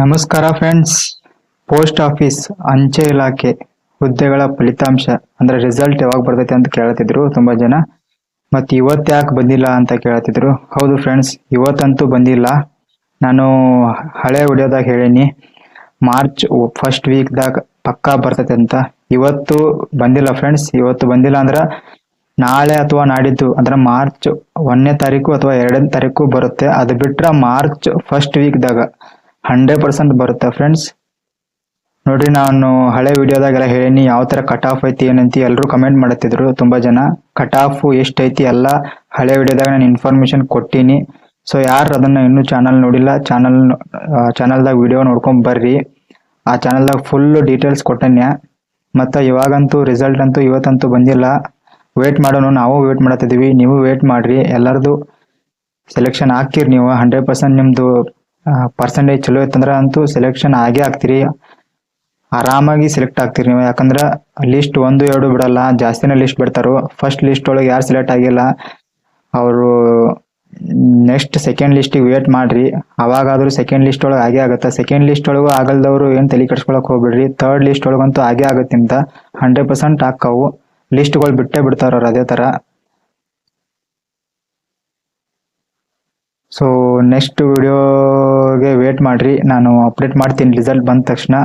ನಮಸ್ಕಾರ friends. Post office ಅಂಚೆ ಇಲಾಖೆ ಹುದ್ದೆಗಳ ಫಲಿತಾಂಶ ಅಂದ್ರೆ ರಿಸಲ್ಟ್ ಯಾವಾಗ ಬರ್ತೈತೆ ಅಂತ ಕೇಳ್ತಿದ್ರು ತುಂಬಾ ಜನ. ಮತ್ತೆ ಇವತ್ತು ಯಾಕೆ ಬಂದಿಲ್ಲ ಅಂತ ಕೇಳ್ತಿದ್ರು. ಹೌದು ಫ್ರೆಂಡ್ಸ್, ಇವತ್ತಂತೂ ಬಂದಿಲ್ಲ. ನಾನು ಹಳೆ ವಿಡಿಯೋದಾಗ ಹೇಳೀನಿ ಮಾರ್ಚ್ ಫಸ್ಟ್ ವೀಕ್ದಾಗ ಪಕ್ಕಾ ಬರ್ತೈತೆ ಅಂತ. ಇವತ್ತು ಬಂದಿಲ್ಲ ಫ್ರೆಂಡ್ಸ್. ಇವತ್ತು ಬಂದಿಲ್ಲ ಅಂದ್ರೆ ನಾಳೆ ಅಥವಾ ನಾಡಿದ್ದು ಅಂದ್ರೆ ಮಾರ್ಚ್ 1ನೇ ತಾರೀಕು ಅಥವಾ 2ನೇ ತಾರೀಕು ಬರುತ್ತೆ. ಅದು ಬಿಟ್ರೆ ಮಾರ್ಚ್ ಫಸ್ಟ್ ವೀಕ್ದಾಗ 100% ಬರುತ್ತೆ ಫ್ರೆಂಡ್ಸ್. ನೋಡ್ರಿ, ನಾನು ಹಳೆ ವಿಡಿಯೋದಾಗೆಲ್ಲ ಹೇಳೀನಿ ಯಾವ ತರ ಕಟ್ ಆಫ್ ಐತಿ ಏನಂತ ಎಲ್ಲರೂ ಕಮೆಂಟ್ ಮಾಡುತ್ತಿದ್ರು ತುಂಬಾ ಜನ. ಕಟ್ ಆಫ್ ಎಷ್ಟು ಐತಿ ಎಲ್ಲ ಹಳೆ ವಿಡಿಯೋದಾಗ ನಾನು ಇನ್ಫಾರ್ಮೇಶನ್ ಕೊಟ್ಟೀನಿ. ಸೊ ಯಾರು ಅದನ್ನ ಇನ್ನೂ ಚಾನಲ್ ನೋಡಿಲ್ಲ, ಚಾನಲ್ದಾಗ ವಿಡಿಯೋ ನೋಡ್ಕೊಂಡ್ ಬರ್ರಿ. ಆ ಚಾನಲ್ದಾಗ ಫುಲ್ ಡೀಟೇಲ್ಸ್ ಕೊಟ್ಟನ್ಯ. ಮತ್ತು ಇವಾಗಂತೂ ರಿಸಲ್ಟ್ ಅಂತೂ ಇವತ್ತಂತೂ ಬಂದಿಲ್ಲ. ವೇಟ್ ಮಾಡೋಣ, ನಾವು ವೇಟ್ ಮಾಡತ್ತಿದ್ದೀವಿ, ನೀವು ವೇಟ್ ಮಾಡ್ರಿ. ಎಲ್ಲರದು ಸೆಲೆಕ್ಷನ್ ಹಾಕಿರಿ ನೀವು. 100% ನಿಮ್ದು ಪರ್ಸೆಂಟೇಜ್ ಚಲೋ ಇತ್ತಂದ್ರೆ ಅಂತೂ ಸೆಲೆಕ್ಷನ್ ಆಗೇ ಆಗ್ತೀರಿ. ಆರಾಮಾಗಿ ಸೆಲೆಕ್ಟ್ ಆಗ್ತೀರಿ ನೀವು. ಯಾಕಂದ್ರೆ ಲಿಸ್ಟ್ 1, 2 ಬಿಡಲ್ಲ, ಜಾಸ್ತಿನೇ ಲಿಸ್ಟ್ ಬಿಡ್ತಾರೋ. ಫಸ್ಟ್ ಲಿಸ್ಟ್ ಒಳಗೆ ಯಾರು ಸೆಲೆಕ್ಟ್ ಆಗಿಲ್ಲ ಅವರು ನೆಕ್ಸ್ಟ್ ಸೆಕೆಂಡ್ ಲಿಸ್ಟಿಗೆ ವೇಟ್ ಮಾಡ್ರಿ. ಅವಾಗಾದ್ರೂ ಸೆಕೆಂಡ್ ಲಿಸ್ಟ್ ಒಳಗೆ ಆಗೇ ಆಗುತ್ತೆ. ಸೆಕೆಂಡ್ ಲಿಸ್ಟ್ ಒಳಗೂ ಆಗಲ್ದವ್ರು ಏನು ತಲೆ ಕೆಡ್ಸ್ಕೊಳಕ್ ಹೋಗ್ಬಿಡ್ರಿ. ಥರ್ಡ್ ಲಿಸ್ಟ್ ಒಳಗಂತೂ ಆಗೇ ಆಗುತ್ತೆ ನಿಮ್ದ. 100% ಹಾಕಾವು. ಲಿಸ್ಟ್ಗಳು ಬಿಟ್ಟೇ ಬಿಡ್ತಾರ ಅದೇ ತರ. ಸೊ ನೆಕ್ಸ್ಟ್ ವಿಡಿಯೋಗೆ ವೇಟ್ ಮಾಡ್ರಿ, ನಾನು ಅಪ್ಡೇಟ್ ಮಾಡ್ತೀನಿ ರಿಸಲ್ಟ್ ಬಂದ ತಕ್ಷಣ.